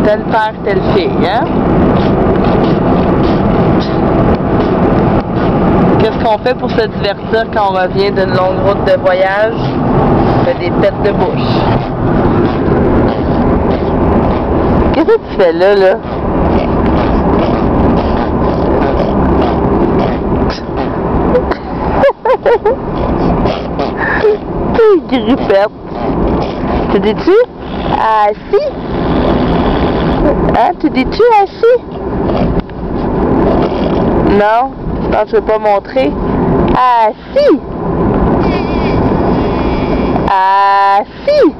tel père, telle fille, hein? Qu'est-ce qu'on fait pour se divertir quand on revient d'une longue route de voyage? On fait des têtes de bouche. Qu'est-ce que tu fais là, là? Grippette. Tu dis-tu? Assis? Hein? Tu dis-tu assis? Non? Non, je veux pas montrer. Assis? Assis?